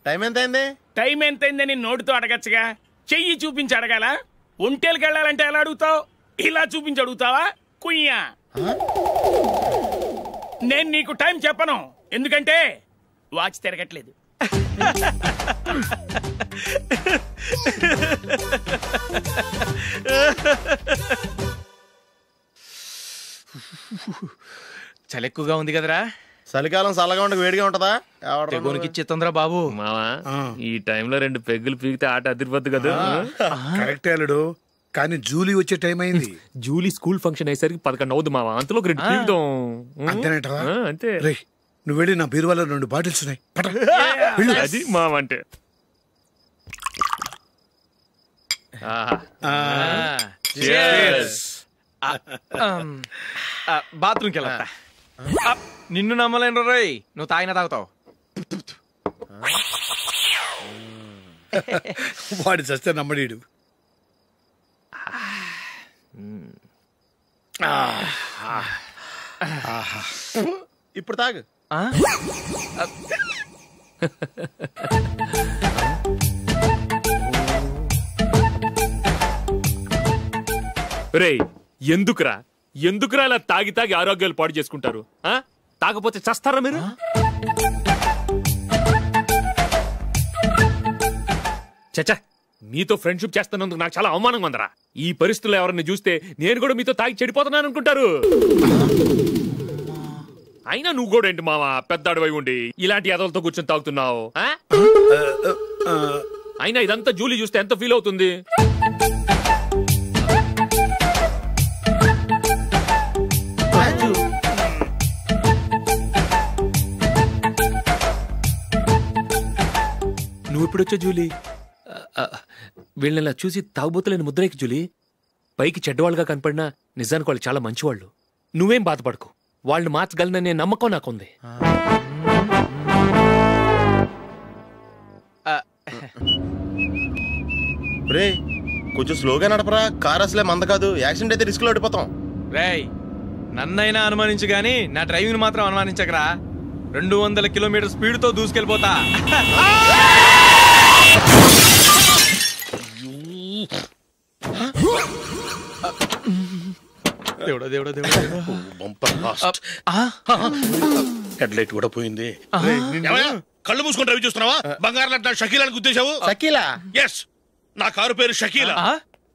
Time ఎంతైంది? Time ఎంతైందని నోటితో అడగచ్చుగా, చెయ్యి చూపించి అడగాల? ఒంటేలకు వెళ్ళాలంటే ఎలా అడుగుతావు? ఇలా చూపించి అడుగుతావా? కుయ్యా, నేను నీకు టైం చెప్పను, ఎందుకంటే వాచ్ తిరగట్లేదు. చలి ఎక్కువగా ఉంది కదరా. చలికాలం చల్లగా ఉండక వేడిగా ఉంటదా? తెగోనికి ఇచ్చేతుందిరా బాబు. మావా ఈ టైంలో 2 పెగ్గులు పీకితే ఆట అదిరిపోద్దు కదా. కరెక్ట్ అల్లుడు, కానీ జూలీ వచ్చే టైం అయింది. జూలీ స్కూల్ ఫంక్షన్ అయ్యేసరికి 11 అవుద్ది మావా, అంతలో 2 పీకుదాం. అంతేనేటవా? అంతే. రే నువ్వు వెళ్ళి నా బీరువాలో 2 బాటిల్స్ ఉన్నాయి, అది మావా అంటే. బాత్రూమ్కి వెళ్ళా. నిన్ను నమ్మలేను రోయ్, నువ్వు తాగినా తాగుతావు. వాడి చస్తే నమ్మడీడు. ఇప్పుడు తాగు. రేయ్ ఎందుకురా ఇలా తాగి తాగి ఆరోగ్యాలు పాడు చేసుకుంటారు? తాగపోతే చస్తారా మీరు? చచ్చా, మీతో ఫ్రెండ్షిప్ చేస్తున్నందుకు నాకు చాలా అవమానంగా ఉందరా. ఈ పరిస్థితుల్లో ఎవరిని చూస్తే నేను కూడా మీతో తాగి చెడిపోతున్నాను అనుకుంటారు. అయినా నువ్వు కూడా ఏంటి మావా, పెద్ద అడవై ఉండి ఇలాంటి ఎదలతో కూర్చొని తాగుతున్నావు? అయినా ఇదంతా జూలీ చూస్తే ఎంత ఫీల్ అవుతుంది? నువ్వు ఎప్పుడొచ్చా జూలీ? వీళ్ళని చూసి తాగుబోతులేని ముద్రేకి జూలీ. పైకి చెడ్డవాళ్ళుగా కనపడినా నిజానికి వాళ్ళు చాలా మంచివాళ్ళు. నువ్వేం బాధపడకు, వాళ్ళని మార్చగలననే నమ్మకం నాకుంది. రే కొంచెం స్లోగా నడపరా, కార్ అసలే మంద కాదు. యాక్సిడెంట్ అయితే రిస్క్ లో ఓడిపోతాం. రేయ్ నన్నైనా అనుమానించు గాని నా డ్రైవింగ్ మాత్రం అనుమానించకరా. 200 కిలోమీటర్ స్పీడ్ తో దూసుకెళ్ళిపోతా. దేవుడా దేవుడా దేవుడా, హెడ్ లైట్ కూడా పోయింది. కళ్ళు మూసుకొని రవి చూస్తున్నావా? బంగారం లాంటి షకీలాని గుద్దేశావు. షకీలా? ఎస్, నా కారు పేరు Shakeela.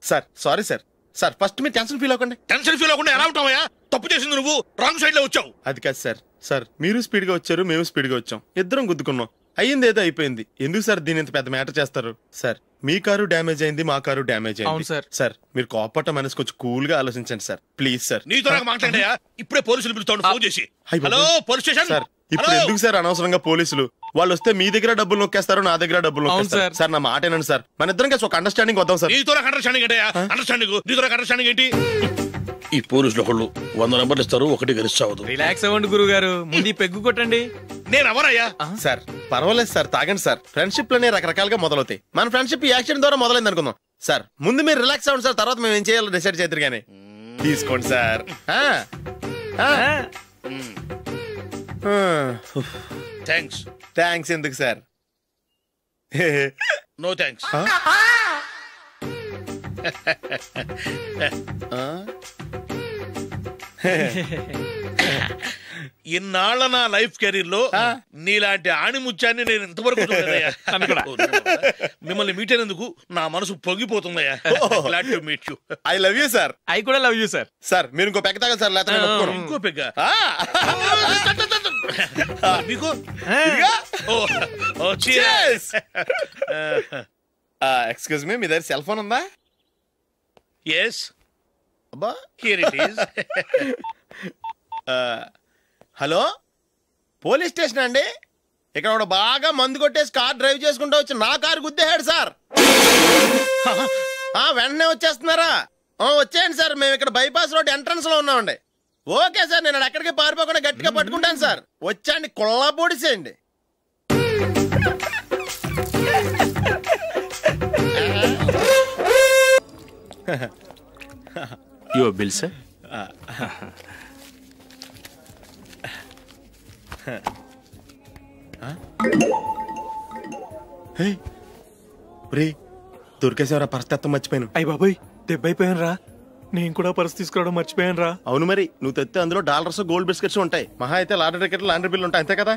Sir sorry sir. Sir first మీరు టెన్షన్ ఫీల్ అవ్వకండి. టెన్షన్ ఫీల్ అవ్వకుండా ఎలా ఉంటావయ్యా? తప్పు చేసింది నువ్వు, రాంగ్ సైడ్ లో వచ్చావు. అది కాదు సార్. సార్ మీరు స్పీడ్ గా వచ్చారు, మేము స్పీడ్ గా వచ్చాం, ఇద్దరం గుద్దుకున్నాం. అయ్యింది ఏదో అయిపోయింది. ఎందుకు సార్ దీని ఇంత పెద్ద మ్యాటర్ చేస్తారు? సార్ మీ కారు డ్యామేజ్ అయింది, మా కారు డ్యామేజ్ అయింది. సార్ మీరు కోపట్ట మనసు కొంచెం కూల్ గా ఆలోచించండి సార్, ప్లీజ్ సార్. నీతో నాకు మాట్లాడాయా? ఇప్పుడే పోలీసులు పిలుస్తాను, ఫోన్ చేసి. Hello police station. సార్ ఇప్పుడు ఎందుకు సార్ అనవసరంగా పోలీసులు? వాళ్ళు వస్తే మీ దగ్గర డబ్బులు నొక్కేస్తారు, నా దగ్గర డబ్బులు నొక్కేస్తారు. సార్ నా మాట ఏనండి సార్, మన ఇద్దరం కలిసి ఒక అండర్స్టాండింగ్ వద్దాం సార్. నీతో నాకు అండర్స్టాండింగ్ ఏంటయ్యా? అండర్స్టాండింగ్ నీతో నాకు అండర్స్టాండింగ్ ఏంటి? ఈ పోలీసులు ఒకళ్ళు 100 నెంబర్లు ఇస్తారు, ఒకటి గెలుస్తావు. రిలాక్స్ అవ్వండి గురువు గారు, ముందు పెగ్గు కొట్టండి. నేను ఎవరయ్యా? సార్ పర్వాలేదు సార్, తాగండి సార్. ఫ్రెండ్షిప్ లోనే రకరకాలుగా మొదలవుతాయి. మన ఫ్రెండ్షిప్ ఈ యాక్సిడెంట్ ద్వారా మొదలైంది అనుకుందాం. సార్ ముందు మీరు రిలాక్స్ అవ్వండి సార్, తర్వాత మేము ఏం చేయాలో డిసైడ్ చేద్దరు గానీ. తీసుకోండి సార్. థ్యాంక్స్. థ్యాంక్స్ ఎందుకు సార్? No thanks. ఇన్నాళ్ళ నా లైఫ్ కెరీర్ లో నీలాంటి ఆణిముత్యాన్ని నేను ఇంతవరకు చూడలేదయ్యా. మిమ్మల్ని మీట్ అయినందుకు నా మనసు పొంగిపోతుందయ్యా. Glad to meet you. I love you sir. I కూడా లవ్ యూ సార్. సార్ మీరు ఇంకో పెగ్గ తాగాలి సార్, లేకపోతే ఇంకో పెగ్గ మీకు. ఎక్స్క్యూజ్ మీ, మీ దగ్గర సెల్ ఫోన్ ఉందా? Yes, here it is. Hello police station అండి. ఇక్కడ ఒకడు బాగా మందు కొట్టేసి కార్ డ్రైవ్ చేసుకుంటూ వచ్చి నా కారు గుద్దేశాడు సార్. వెంటనే వచ్చేస్తున్నారా? వచ్చేయండి సార్, మేము ఇక్కడ బైపాస్ రోడ్ ఎంట్రన్స్ లో ఉన్నామండి. ఓకే సార్, నేను ఎక్కడికి పారిపోకుండా గట్టిగా పట్టుకుంటాను సార్. వచ్చాండి, కుళ్ళ పొడిసేయండి. Your bill sir. దొరికేసేవరా పరిస్థితి మర్చిపోయాను. అయ్య బాబాయ్ దెబ్బైపోయాను రా. నేను కూడా పర్స్ తీసుకురావడం మర్చిపోయాను రా. అవును మరి నువ్వు తెస్తే అందులో డాలర్స్ గోల్డ్ బిస్కెట్స్ ఉంటాయి. మహా అయితే లాటరీ టికెట్ లాండ్రీ బిల్లు ఉంటాయి, అంతే కదా.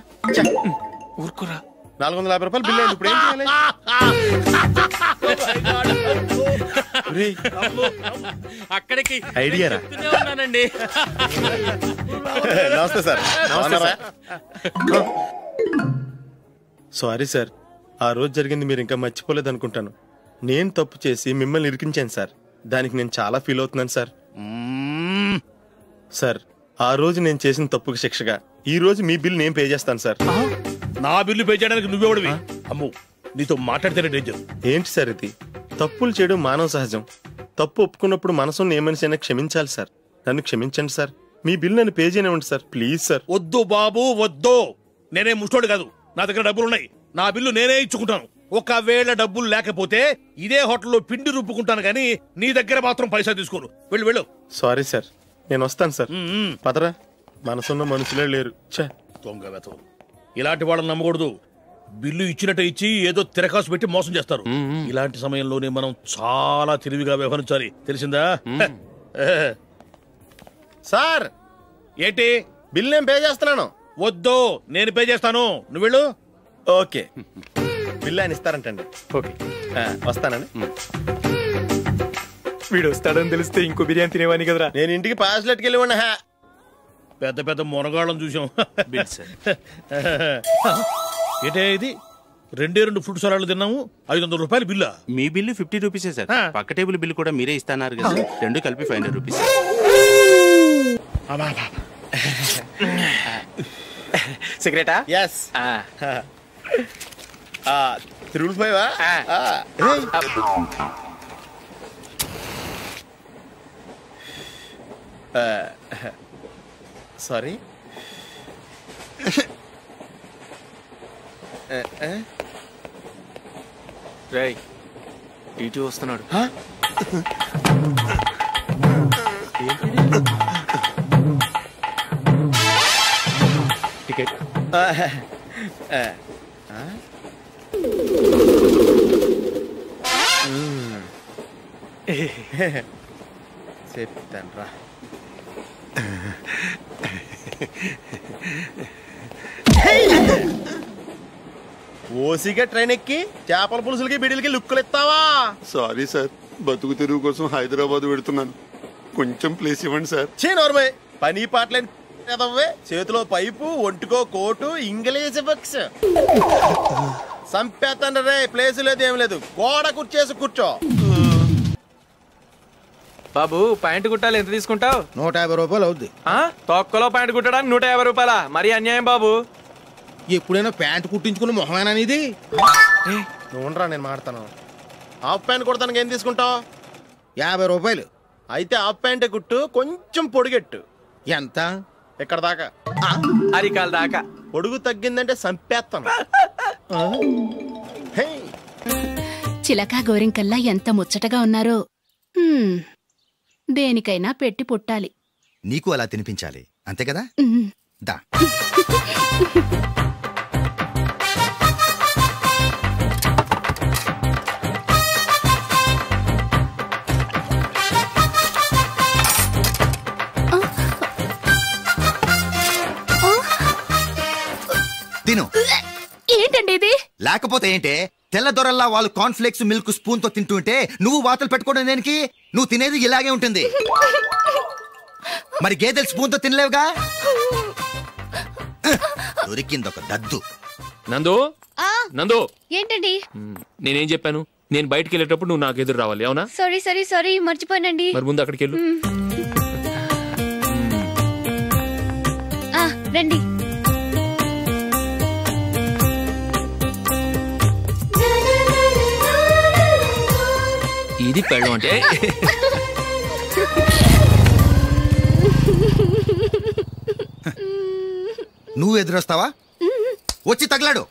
ఊరుకురా. 450 రూపాయలు బిల్లు అయింది. ఇప్పుడు ఏం చేయాలి? అక్కడికి ఐడియా రా. ఉన్నానండి. నమస్తే సార్. సారీ సార్, ఆ రోజు జరిగింది మీరు ఇంకా మర్చిపోలేదు అనుకుంటాను. నేను తప్పు చేసి మిమ్మల్ని ఇరికించాను సార్. దానికి నేను చాలా ఫీల్ అవుతున్నాను సార్. సార్ ఆ రోజు నేను చేసిన తప్పుకి శిక్షగా ఈ రోజు మీ బిల్ నేను పే చేస్తాను సార్. నా బిల్లు పే చేయడానికి నువ్వెవడివి? అమ్ము, నీతో మాట్లాడితేనే డేంజర్. ఏంటి సార్ ఇది? తప్పులు చేయడం మానవ సహజం. తప్పు ఒప్పుకున్నప్పుడు మనసుని ఏ మనిషి అయినా క్షమించాలి సార్. నన్ను క్షమించండి సార్. మీ బిల్ నన్ను పే చేయనివ్వండి సార్, ప్లీజ్ సార్. వద్దు బాబు వద్దు. నేనే ముష్టోడు కాదు, నా దగ్గర డబ్బులున్నాయి. నా బిల్లు నేనే ఇచ్చుకుంటాను. ఒకవేళ డబ్బులు లేకపోతే ఇదే హోటల్లో పిండి రుబ్బుకుంటాను కానీ నీ దగ్గర మాత్రం పైసా తీసుకోను. వెళ్ళు వెళ్ళు. సారీ సార్, నేను వస్తాను సార్. పదరా, మనసున్న మనుషులే లేరు. దొంగ వెతవు. ఇలాంటి వాళ్ళని నమ్మకూడదు. బిల్లు ఇచ్చినట్టు ఇచ్చి ఏదో తిరకాసు పెట్టి మోసం చేస్తారు. ఇలాంటి సమయంలోనే మనం చాలా తెలివిగా వ్యవహరించాలి, తెలిసిందా? సార్ ఏంటి? బిల్ నేను పే చేస్తున్నాను. వద్దు, నేను పే చేస్తాను, నువ్వు వెళ్ళు. ఓకే, బిల్ ఆయన ఇస్తారంటండి. ఓకే వస్తానండి. వీడు వస్తాడని తెలిస్తే ఇంకో బిర్యానీ తినేవాని కదరా. నేను ఇంటికి పాస్లెట్కి వెళ్ళివ్వండి. పెద్ద పెద్ద మునగాళ్ళం చూసాం. ఏంటే ఇది? 2 ఫ్రూట్ సలాడ్లు తిన్నాము, 500 రూపాయలు బిల్లా? మీ బిల్లు 50 రూపీసే సార్. పక్క టేబుల్ బిల్లు కూడా మీరే ఇస్తాన్నారు కదా, రెండు కలిపి 500 రూపీస్. సిగరెటా? ఎస్. 355. సారీ. రేయ్, టీటీ వస్తున్నాడు. టికెట్. చెప్తాను రా. ఓసిగా ట్రైన్ ఎక్కి చేపల పులుసులకి బిడిలకి లుక్కులు ఇస్తావా? సారీ సార్, బతుకు తెరువు కోసం హైదరాబాద్ పెడుతున్నాను, కొంచెం ప్లేస్ ఇవ్వండి సార్. నోర్మే, పని పాటలేని చేతిలో పైపు, ఒంటికో కోటు, ఇంగ్లీష్ బుక్స్. సంపేతండ్రి రే, ప్లేస్ లేదు ఏం లేదు, గోడ కుర్చేసి కూర్చో. బాబు ప్యాంటు కుట్టాలి, ఎంత తీసుకుంటావు? 150 రూపాయలు అవుద్ది. తొక్కలో ప్యాంటు కుట్టడానికి 150 రూపాయలా? మరి అన్యాయం బాబు. ఎప్పుడైనా ప్యాంటు కుట్టించుకున్న మొహమేనా ఇది? నువ్వురా, నేను మాడతాను. హాఫ్ ప్యాంట్ కుడతానికి ఏం తీసుకుంటావు? 50 రూపాయలు. అయితే హాఫ్ ప్యాంటే కుట్టు, కొంచెం పొడిగెట్టు. ఎంత? ఇక్కడ దాకా, అరికాల దాకా. పొడుగు తగ్గిందంటే సంపేస్తాను. చిలకా గోరింకల్లా ఎంత ముచ్చటగా ఉన్నారో. దేనికైనా పెట్టి పుట్టాలి. నీకు అలా తినిపించాలి, అంతే కదా? దా. తిను. ఏంటండి ఇది? లేకపోతే ఏంటే, తెల్లదొరల్లా వాళ్ళు కార్న్ఫ్లేక్స్ మిల్క్ స్పూన్ తో తింటుంటే నువ్వు వాతలు పెట్టుకోవడం దేనికి? నువ్వు తినేది ఇలాగే ఉంటుంది. మరి గేదెలు స్పూన్ తో తినలేవుగా. దొరికింది ఒక దద్దు. నందు, నందు, ఏంటండి? నేనేం చెప్పాను? నేను బయటికి వెళ్ళేటప్పుడు నువ్వు నాకు ఎదురు రావాలి, అవునా? సారీ మర్చిపోయానండి. మరి ముందు అక్కడికి వెళ్ళు. రండి. ఇది పెళ్ళం అంటే. నువ్వు ఎదురొస్తావా? వచ్చి తగలాడు.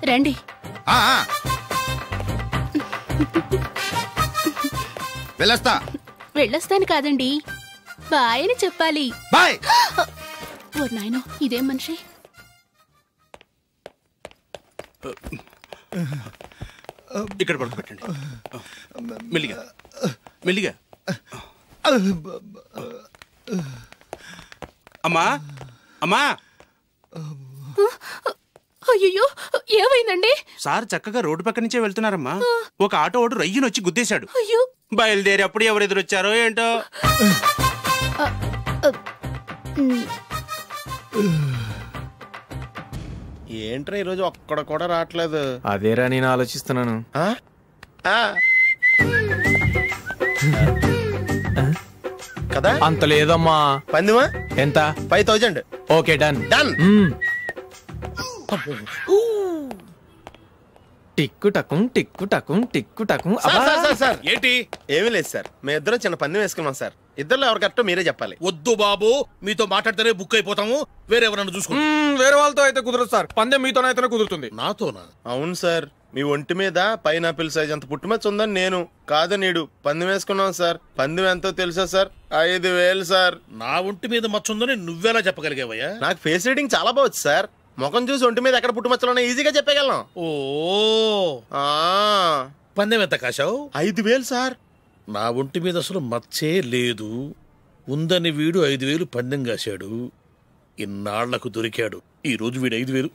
రండి. వెళ్ళొస్తా. వెళ్ళొస్తాను కాదండి, బాయ్ అని చెప్పాలి. బాయ్. ఓ నాయనో, ఇదేం మనిషి? ఇక్కడ పడుకోబెట్టండి. మెల్లిగా మెల్లిగా. అమ్మా అమ్మా. అయ్యో, ఏమైందండి? సార్ చక్కగా రోడ్డు పక్క నుంచే వెళ్తున్నారమ్మా. ఒక ఆటో ఓడు రయ్యను వచ్చి గుద్దేశాడు. అయ్యో. బయలుదేరి అప్పుడు ఎవరు ఎదురొచ్చారో ఏంటో. ఏంట్రా ఈరోజు ఒక్కడ కూడా రావట్లేదు? అదేరా నేను ఆలోచిస్తున్నాను. కదా అంత లేదమ్మా. పందిమా ఎంత? 5000. Okay, done done. టిక్కు టకుం టిక్కు టకుం టిక్కు టకుం. సార్ ఏంటి? ఏమీ లేదు సార్, మేము ఇద్దరం చిన్న పందెం వేసుకున్నాం సార్. ఇద్దరు ఎవరు కరెక్టో మీరే చెప్పాలి. వద్దు బాబు, మీతో మాట్లాడితేనే బుక్ అయిపోతాము. వేరే ఎవరన్నా చూసుకోండి. వేరే వాళ్ళతో అయితే కుదరదు సార్, పందెం మీతోనైతేనే కుదురుతుంది. నాతోనా? అవును సార్, మీ ఒంటి మీద పైనాపిల్ సైజ్ అంత పుట్టుమచ్చ ఉందని నేను కాదు నీడు పందెం వేసుకున్నాం సార్. పందెం ఎంతో తెలుసా సార్? 5000 సార్. నా ఒంటి మీద మచ్చ ఉందని నువ్వెలా చెప్పగలిగావయ్యా? నాకు ఫేస్ రీడింగ్ చాలా బాగుంది సార్. ముఖం చూసి ఒంటి మీద ఎక్కడ పుట్టుమచ్చలో ఈజీగా చెప్పగలను. ఓ, పందెం ఎంత కాశావు? 5000 సార్. నా ఒంటి మీద అసలు మచ్చే లేదు. ఉందని వీడు 5000 పందెం కాశాడు. ఇన్నాళ్లకు దొరికాడు. ఈ రోజు వీడు 5000.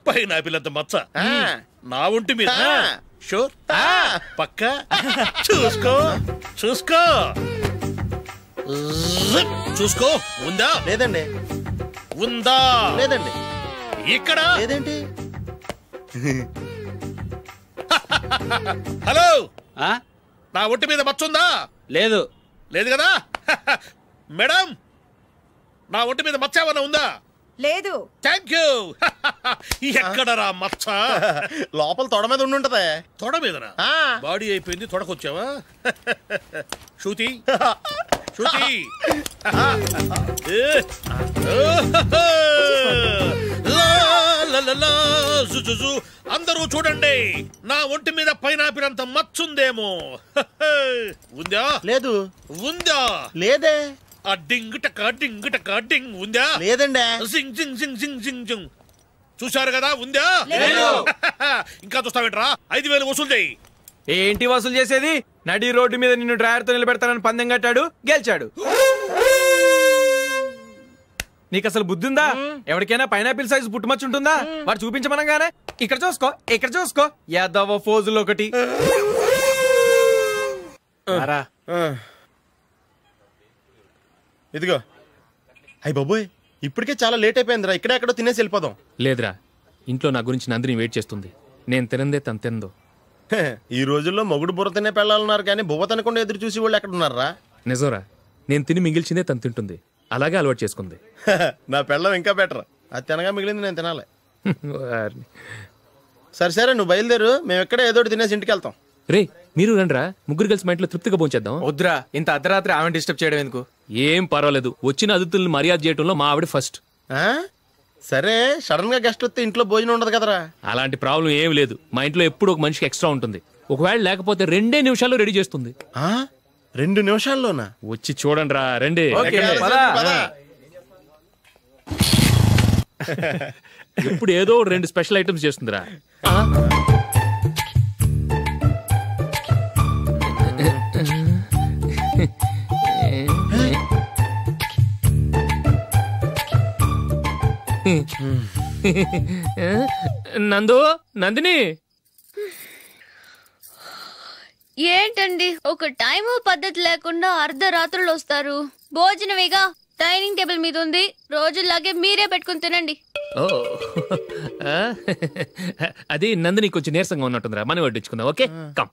పైన పిల్లంత మచ్చ నా ఒంటి మీద. షూర్? పక్క చూసుకో చూసుకో చూసుకో. ఉందా? లేదండి. ఉందా? లేదండి. ఇక్కడ లేదేంటి? హలో, నా ఒంటి మీద మచ్చ ఉందా? లేదు. లేదు కదా? మేడం, నా ఒంటి మీద మచ్చ ఏమన్నా ఉందా? లేదు. Thank you. ఎక్కడరా మచ్చ? లోపల తొడ మీద ఉండుంటదే. తొడ మీదనా? బాడీ అయిపోయింది, తొడకొచ్చావా? శృతి శృతి. అందరూ చూడండి, నా ఒంటి మీద పైనాపిల్ అంత మచ్చుందేమో. ఉందా? లేదు. ఉందా? లేదే. ఆ డింగ్ టక డింగ్ టక డింగ్ ఉందా? లేదండి. జింగ్ జింగ్ జింగ్ జింగ్ జింగ్ జింగ్. చూశారు కదా? ఉందా? ఇంకా చూస్తావేంట్రా? 5000 వసూలు చేయి. ఏంటి వసూలు చేసేది? నడి రోడ్డు మీద నిన్ను డ్రైవర్తో నిలబెడతానని పందెం కట్టాడు, గెలిచాడు. నీకు అసలు బుద్ధి ఉందా? ఎవరికైనా పైనాపిల్ సైజ్ పుట్టుమచ్చు ఉంటుందా? వాడు చూపించమనగానే ఇక్కడ చూసుకో, ఇక్కడ చూసుకో, యాదవ ఫోజులు ఒకటి. ఇదిగో. అయ్య బాబోయ్, ఇప్పటికే చాలా లేట్ అయిపోయిందిరా. ఇక్కడే ఎక్కడో తినేసి వెళ్ళిపోదాం. లేదురా, ఇంట్లో నా గురించి నందిని వెయిట్ చేస్తుంది. నేను తినందే తను తిందో. ఈ రోజుల్లో మొగుడు బుర్ర తినే పెళ్ళాలన్నారు కానీ బువ్వ తినకుండా ఎదురు చూసి వాళ్ళు ఎక్కడ ఉన్నారా? నిజంరా, నేను తిని మిగిల్చిందే తను తింటుంది. అలాగే అలవాటు చేసుకుంది. నా పెళ్ళం ఇంకా బెటర్. అది తినగా మిగిలింది నేను తినాలి. సరే నువ్వు బయలుదేరు, మేము ఎక్కడే ఏదో తినేసి ఇంటికి వెళ్తాం. రే, మీరు రండిరా, ముగ్గురు కలిసి మా ఇంట్లో తృప్తిగా పోంచేద్దాం. వద్దురా, ఇంత అర్ధరాత్రి ఆమె డిస్టర్బ్ చేయడం ఎందుకు? ఏం పర్వాలేదు, వచ్చిన అతిథుల్ని మర్యాద చేయడంలో మా ఆవిడ ఫస్ట్. సరే, సడన్ గా గెస్ట్ వస్తే ఇంట్లో భోజనం ఉండదు కదరా? అలాంటి ప్రాబ్లం ఏమి లేదు. మా ఇంట్లో ఎప్పుడు ఒక మనిషికి ఎక్స్ట్రా ఉంటుంది. ఒకవేళ లేకపోతే 2 నిమిషాల్లో రెడీ చేస్తుంది. 2 నిమిషాల్లోనా? వచ్చి చూడండి రా, రండి. ఇప్పుడు ఏదో 2 స్పెషల్ ఐటమ్స్ చేస్తుందిరా. నందిని, ఏంటండి ఒక టైము పద్ధతి లేకుండా అర్ధరాత్రులు వస్తారు? భోజనమేగా డైనింగ్ టేబుల్ మీద ఉంది, రోజుల్లాగే మీరే పెట్టుకుని తినండి. అది నందిని కొంచెం నీరసంగా ఉన్నట్టుందిరా, మనీ వడ్డించుకుందాం. Okay, come.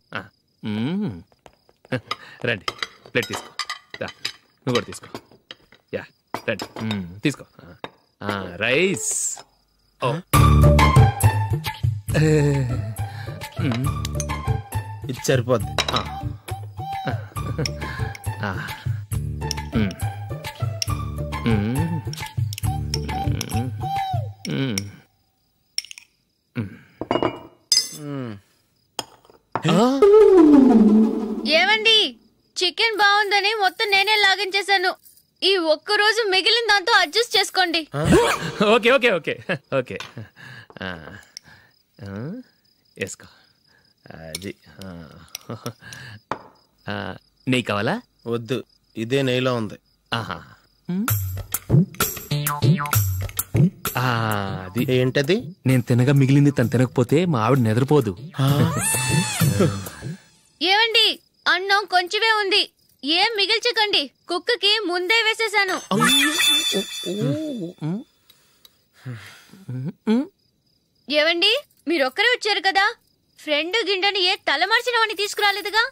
రండి, ప్లేట్ తీసుకో. నువ్వు కూడా తీసుకో. యా, రండి, తీసుకో. రైస్. ఇది సరిపోద్ది. ఏమండి, చికెన్ బాగుందని మొత్తం నేనే లాగించేశాను. ఈ ఒక్కరోజు మిగిలిన దాంతో అడ్జస్ట్ చేసుకోండి. ఓకే ఓకే ఓకే ఓకే వేసుకో. అది నెయ్యి కావాలా? వద్దు, ఇదే నెయ్యిలో ఉంది. ఆహా, అది ఏంటది? నేను తినగా మిగిలింది తను తినకపోతే మా ఆవిడ నిద్రపోదు. ఏమండి, అన్నం కొంచెమే ఉంది, ఏం మిగిల్చకండి. కుక్కకి ముందే వేసేసాను. ఏవండి, మీరొక్కరే వచ్చారు కదా, ఫ్రెండ్ గిండెని ఏ తలమార్చిన వాడిని తీసుకురాలేదుగా?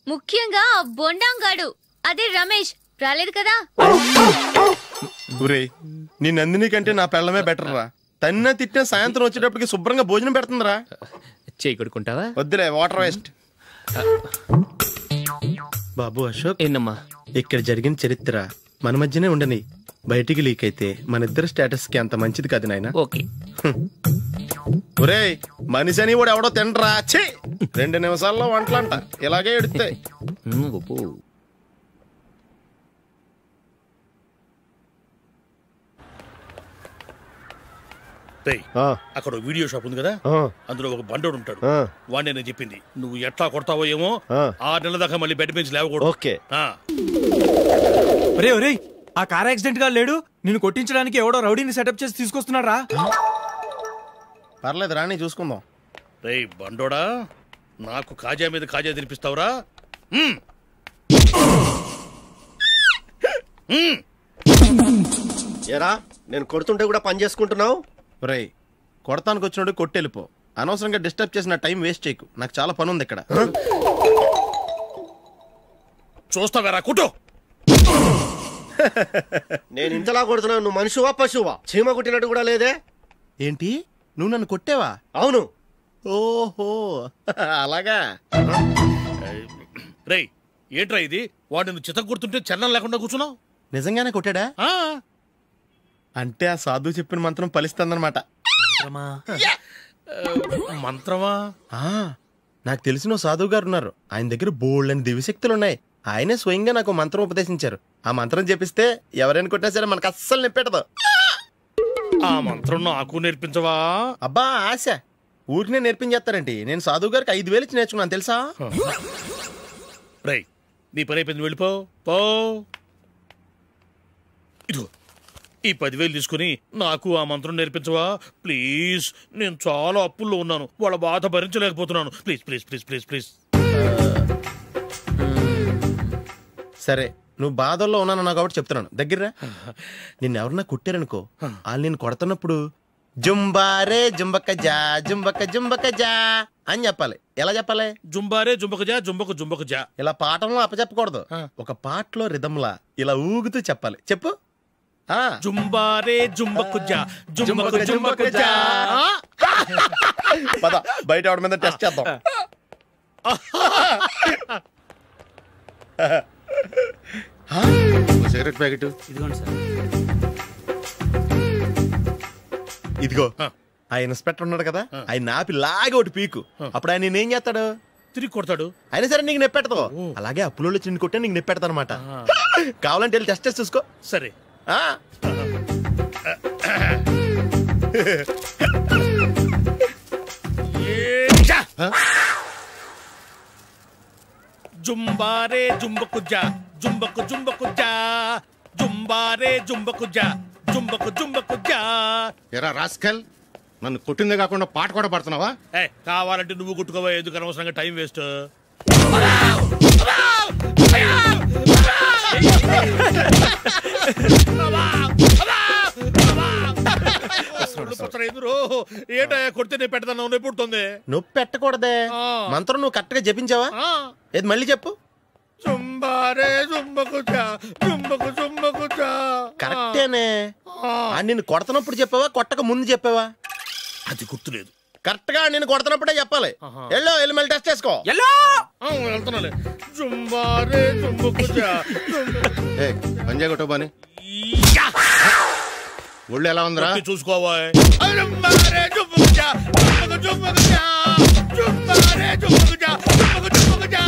ముఖ్యంగా బొండాంగాడు, అదే రమేష్ రాలేదు కదా? నీ నందిని కంటే నా పెళ్ళమే బెటర్ రా. తన్న తిట్టిన సాయంత్రం వచ్చేటప్పటికి శుభ్రంగా భోజనం పెడుతుందిరా. చేయి కొడుకుంటావా? వద్దులే, వాటర్ వేస్ట్. బాబు అశోక్, ఏంటమ్మా ఇక్కడ జరిగిన చరిత్ర మన మధ్యనే ఉండని, బయటికి లీక్ అయితే మన ఇద్దరు స్టేటస్ కి అంత మంచిది కాదు నాయన. ఓకే. ఒరేయ్, మనిషి అని కూడా ఎవడో తినరా. 2 నిమిషాల్లో వంటలంట, ఇలాగే ఎడుతాయి. అక్కడ వీడియో షాప్ ఉంది కదా, అందులో ఒక బండోడు ఉంటాడు. వాడిని నేను చెప్పింది, నువ్వు ఎట్లా కొడతావో ఏమో, 6 నెలల దాకా మళ్ళీ బెడ్ పెంచి లేవకూడదు. ఓకే. ఒరే ఒరే, ఆ కార్ యాక్సిడెంట్ గా లేడు, నిన్ను కొట్టించడానికి ఎవడో రౌడీని సెటప్ చేసి తీసుకొస్తున్నాడు రా. పర్లేదు రాని, చూసుకుందాం. రేయ్ బండోడా, నాకు కాజా మీద కాజా తినిపిస్తావురా? ఏరా, నేను కొడుతుంటే కూడా పని చేసుకుంటున్నావు? రేయ్, కొడతానికి వచ్చినోడు కొట్టెళ్ళిపో. అనవసరంగా డిస్టర్బ్ చేసిన టైం వేస్ట్ చేయకు, నాకు చాలా పని ఉంది ఇక్కడ. చూస్తావేరా కుట్టు. నేను ఇంతలా కొడుతున్నావు, నువ్వు మనిషివా పశువా? చీమ కుట్టినట్టు కూడా లేదే. ఏంటి, నువ్వు నన్ను కొట్టావా? అవును. ఓహో అలాగా. రేయ్ ఏంట్రా ఇది, వాడు నువ్వు చిత్త కొడుతుంటే చలనం లేకుండా కూర్చున్నావు? నిజంగానే కొట్టాడా? అంటే ఆ సాధువు చెప్పిన మంత్రం ఫలిస్తుందన్నమాట. మంత్రమా? నాకు తెలిసిన సాధువు గారు ఉన్నారు, ఆయన దగ్గర బోల్డని దివ్యశక్తులు ఉన్నాయి. ఆయనే స్వయంగా నాకు మంత్రం ఉపదేశించారు. ఆ మంత్రం చెప్పిస్తే ఎవరైనా కొట్టినా సరే మనకు అస్సలు నిప్పెట్టదు. ఆ మంత్రం నాకు నేర్పించవా? అబ్బా ఆశ, ఊరినే నేర్పించేస్తారండి. నేను సాధువు గారికి 5,000 ఇచ్చి నేర్చుకున్నాను తెలుసా? రేయ్, నీ పని అయిపోయింది, వెళ్ళిపో. పో. ఇదిగో ఈ 10,000 తీసుకుని నాకు ఆ మంత్రం నేర్పించవా ప్లీజ్? నేను చాలా అప్పుల్లో ఉన్నాను, వాళ్ళ బాధ భరించలేకపోతున్నాను. Please please please please please. సరే, నువ్వు బాధల్లో ఉన్నాను నాకు కాబట్టి చెప్తున్నాను. దగ్గర నిన్ను ఎవరన్నా కొట్టారనుకో, వాళ్ళు నేను కొడుతున్నప్పుడు జుంబారే జుంబక జా జుంబక జుంబక జా అని చెప్పాలి. ఎలా చెప్పాలి? జుంబారే జుంబక జా జుంబక జుంబక జా. ఇలా పాఠంలో అప్పచెప్పకూడదు, ఒక పాటలో రిధంలా ఇలా ఊగుతూ చెప్పాలి. చెప్పు. జుంబారే జుంబకు జా జుంబకు జుంబకు జా. పద బయట ఆవిడ మీద టెస్ట్ చేద్దాం. సిగరెట్ ప్యాకెట్ ఇదిగోండి సార్. ఇదిగో, ఆ ఇన్స్పెక్టర్ ఉన్నాడు కదా, ఆయన నాపి లాగే ఒకటి పీకు. అప్పుడు ఆయన నేనేం చేస్తాడు? తిరిగి కొడతాడు. అయినా సరే నీకు నెప్పెడతావు. అలాగే అప్పులో చిన్న కొట్టే నీకు నెప్పెడతా అనమాట. కావాలంటే వెళ్ళి టెస్ట్ చేసి చూసుకో. సరే. జుంబారే జుంబకు జా జుంబకు జుంబకు జా జుంబారే జుంబకు జా జుంబకు జుంబకు జా. ఎరా రాస్కల్, నన్ను కొట్టిందే కాకుండా పాట కూడా పడుతున్నావా? కావాలంటే నువ్వు కొట్టుకోవా, ఎందుకు అనవసరంగా టైం వేస్ట్. ఏంటో కొడితే నేను పెడతాను, నొప్పి పుడుతుంది. నొప్పి పెట్టకూడదే, మంత్రం నువ్వు కరెక్ట్ గా జపించావా? ఏది మళ్ళీ చెప్పు. జుంబారే జుంబకు జా జుంబకు జుంబకు జా. కరెక్టేనే. నిన్ను కొడుతున్నప్పుడు చెప్పావా, కొట్టక ముందు చెప్పావా? అది గుర్తులేదు. కరెక్ట్ గా నేను కొడుతున్నప్పుడే చెప్పాలి. వెళ్ళి మళ్ళీ టెస్ట్ చేసుకో. వెళ్తున్నాలే. జుంబారే జుంబకు జా. పంజాయ్ కొట్టబాని ఒళ్ళు ఎలా ఉందిరా చూసుకోవా. జుంబారే జుంబకు జా జుంబకు జుంబకు జా జుంబారే జుంబకు జా జుంబకు జుంబకు జా.